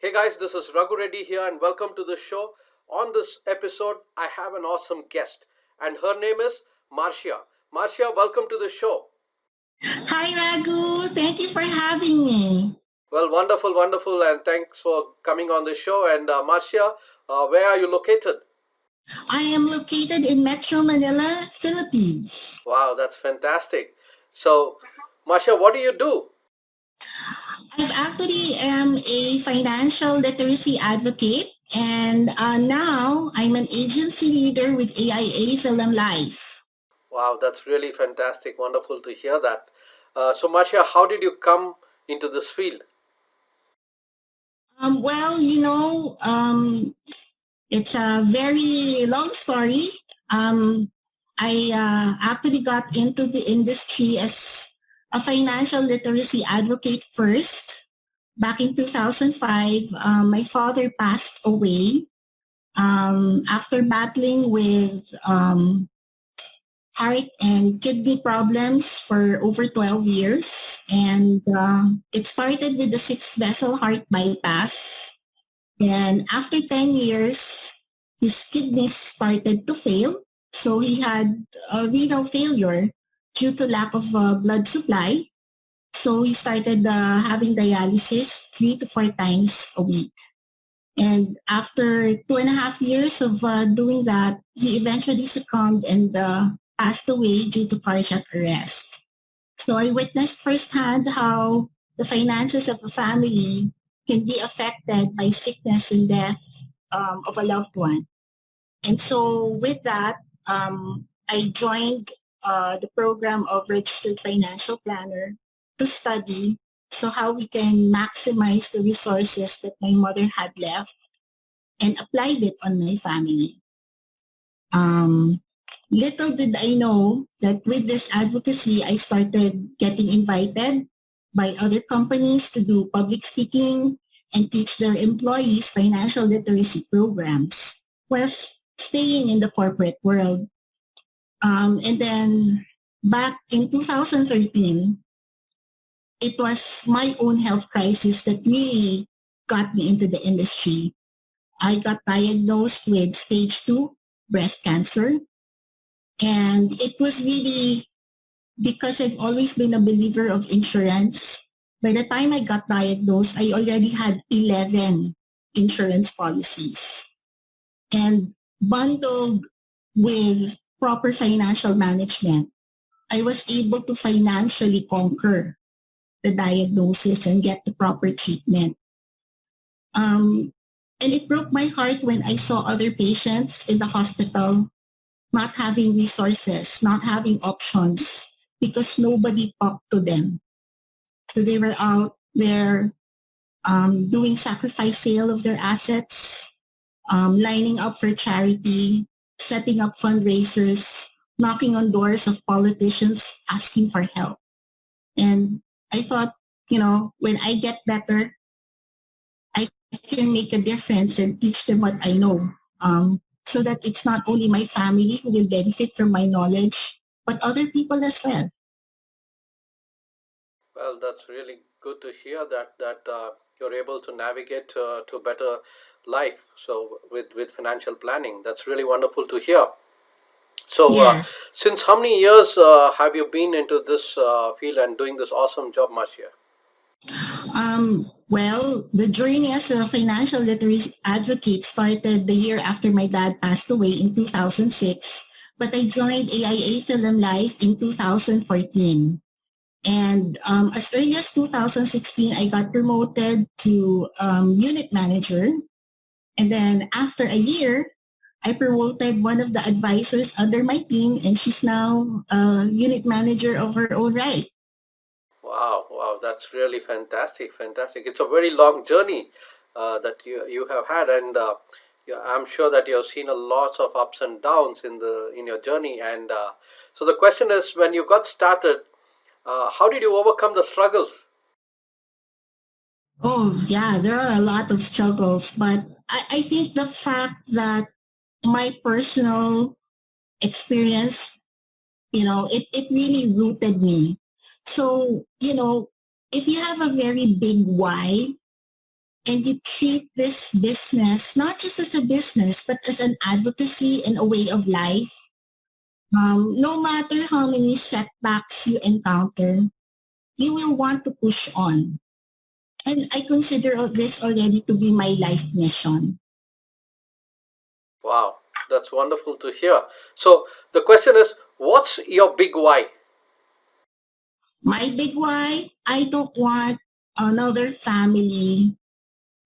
Hey guys, this is Raghu Reddy here, and welcome to the show. On this episode, I have an awesome guest, and her name is Marcia. Marcia, welcome to the show. Hi, Raghu. Thank you for having me. Well, wonderful, wonderful, and thanks for coming on the show. And Marcia, where are you located? I am located in Metro Manila, Philippines. Wow, that's fantastic. So, Marcia, what do you do? I actually am a financial literacy advocate, and now I'm an agency leader with AIA Film Life. Wow, that's really fantastic. Wonderful to hear that. So, Marcia, how did you come into this field? Well, it's a very long story. Um, I actually got into the industry as a financial literacy advocate first. Back in 2005, my father passed away after battling with heart and kidney problems for over 12 years. And it started with the sixth vessel heart bypass. And after 10 years, his kidneys started to fail. So he had a renal failure due to lack of blood supply. So he started having dialysis 3 to 4 times a week. And after 2.5 years of doing that, he eventually succumbed and passed away due to cardiac arrest. So I witnessed firsthand how the finances of a family can be affected by sickness and death of a loved one. And so with that, I joined the program of Registered Financial Planner to study so how we can maximize the resources that my mother had left and applied it on my family. Um, Little did I know that with this advocacy, I started getting invited by other companies to do public speaking and teach their employees financial literacy programs while staying in the corporate world. And then back in 2013, it was my own health crisis that really got me into the industry. I got diagnosed with stage 2 breast cancer. And it was really because I've always been a believer of insurance. By the time I got diagnosed, I already had 11 insurance policies. And bundled with proper financial management, I was able to financially conquer the diagnosis and get the proper treatment. Um, and it broke my heart when I saw other patients in the hospital not having resources, not having options because nobody talked to them. So they were out there doing sacrifice sale of their assets, lining up for charity, setting up fundraisers, knocking on doors of politicians asking for help. And I thought, when I get better, I can make a difference and teach them what I know. So that it's not only my family who will benefit from my knowledge, but other people as well. Well, that's really good to hear that you're able to navigate to better life. So with financial planning, that's really wonderful to hear. So Yes. since how many years have you been into this field and doing this awesome job, Marcia? Well, the journey as a financial literacy advocate started the year after my dad passed away in 2006, but I joined AIA Film Life in 2014. And as early as 2016, I got promoted to unit manager. And then after a year, I promoted one of the advisors under my team, and she's now a unit manager of her own right. Wow, wow, that's really fantastic, fantastic. It's a very long journey that you have had, and yeah, I'm sure that you have seen a lots of ups and downs in your journey. And so the question is, when you got started, how did you overcome the struggles? Oh, yeah, there are a lot of struggles, but I think the fact that my personal experience, it really rooted me. So, if you have a very big why, and you treat this business not just as a business, but as an advocacy and a way of life, no matter how many setbacks you encounter, you will want to push on. And I consider this already to be my life mission. Wow, that's wonderful to hear. So the question is, what's your big why? My big why, I don't want another family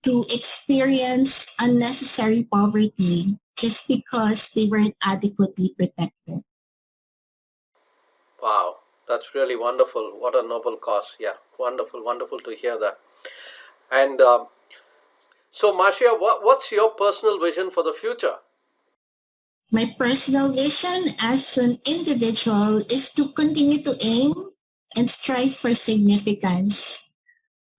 to experience unnecessary poverty just because they weren't adequately protected. Wow, that's really wonderful. What a noble cause. Yeah, wonderful, wonderful to hear that. And so, Marcia, what's your personal vision for the future? My personal vision as an individual is to continue to aim and strive for significance.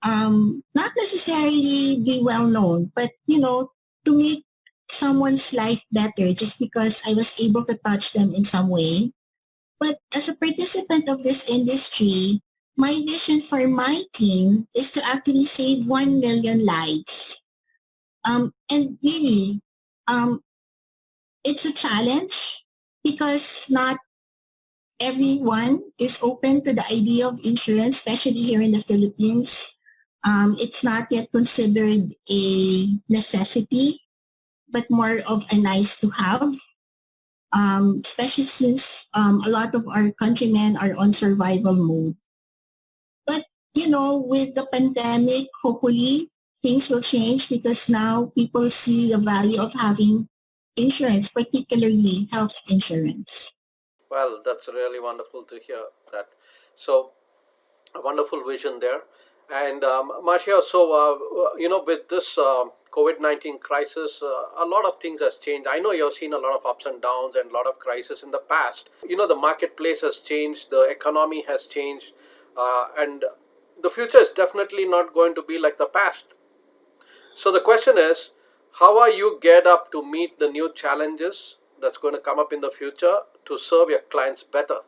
Not necessarily be well known, but to make someone's life better just because I was able to touch them in some way. But as a participant of this industry, my vision for my team is to actually save 1 million lives. And really, um, it's a challenge because not everyone is open to the idea of insurance, especially here in the Philippines. It's not yet considered a necessity, but more of a nice to have, especially since a lot of our countrymen are on survival mode. But, with the pandemic, hopefully things will change because now people see the value of having insurance, particularly health insurance. Well, that's really wonderful to hear that. So, a wonderful vision there. And Marcia, so with this COVID-19 crisis, a lot of things has changed. I know you've seen a lot of ups and downs and a lot of crises in the past. The marketplace has changed, the economy has changed, and the future is definitely not going to be like the past. So the question is, how are you geared up to meet the new challenges that's going to come up in the future to serve your clients better?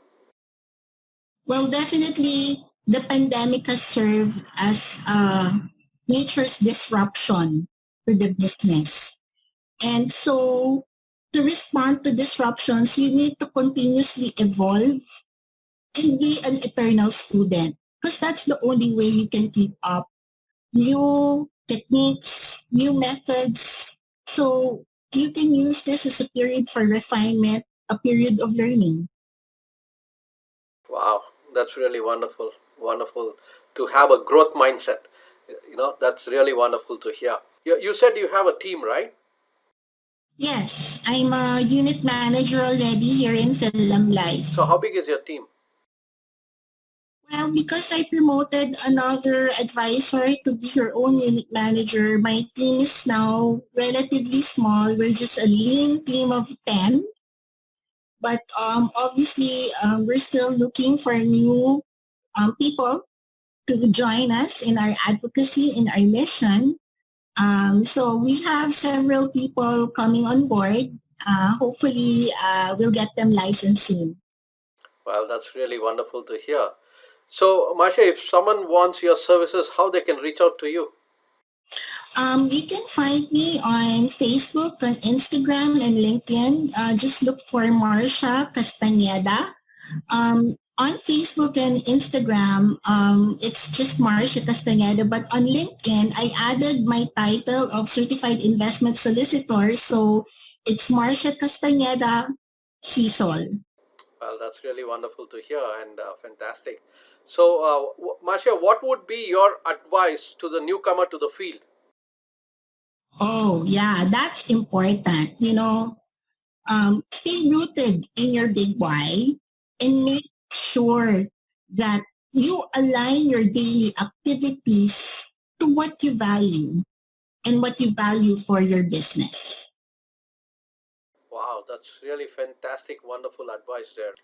Well, definitely the pandemic has served as nature's disruption to the business. And so to respond to disruptions, you need to continuously evolve and be an eternal student because that's the only way you can keep up. New techniques, new methods. So you can use this as a period for refinement, a period of learning. Wow, that's really wonderful. Wonderful to have a growth mindset. That's really wonderful to hear. You said you have a team, right? Yes, I'm a unit manager already here in Film So, Life. how big is your team? Well, because I promoted another advisor to be her own unit manager, my team is now relatively small. We're just a lean team of 10. But obviously, we're still looking for new people to join us in our advocacy, in our mission. So we have several people coming on board. Hopefully, we'll get them licensed soon. Well, that's really wonderful to hear. So, Marcia, if someone wants your services, how they can reach out to you? You can find me on Facebook, on Instagram, and LinkedIn. Just look for Marcia Castaneda. On Facebook and Instagram, it's just Marcia Castaneda. But on LinkedIn, I added my title of Certified Investment Solicitor. So it's Marcia Castaneda CSOL. Well, that's really wonderful to hear and fantastic. So, Marcia, what would be your advice to the newcomer to the field? Oh, yeah, that's important. Stay rooted in your big why and make sure that you align your daily activities to what you value and what you value for your business. Wow, that's really fantastic, wonderful advice there.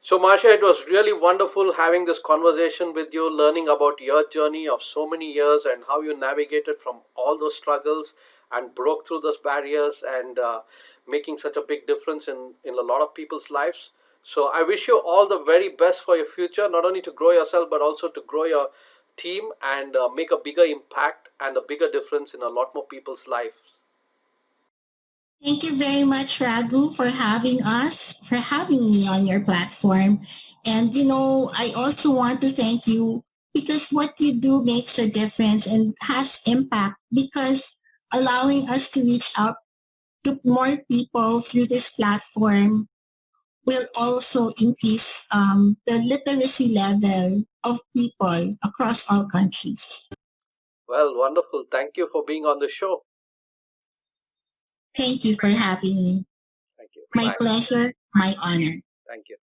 So, Marcia, it was really wonderful having this conversation with you, learning about your journey of so many years and how you navigated from all those struggles and broke through those barriers and making such a big difference in a lot of people's lives. So, I wish you all the very best for your future, not only to grow yourself, but also to grow your team and make a bigger impact and a bigger difference in a lot more people's lives. Thank you very much, Raghu, for having us, for having me on your platform. And, I also want to thank you because what you do makes a difference and has impact because allowing us to reach out to more people through this platform will also increase the literacy level of people across all countries. Well, wonderful. Thank you for being on the show. Thank you for having me. Thank you. My Bye. pleasure, my honor. Thank you.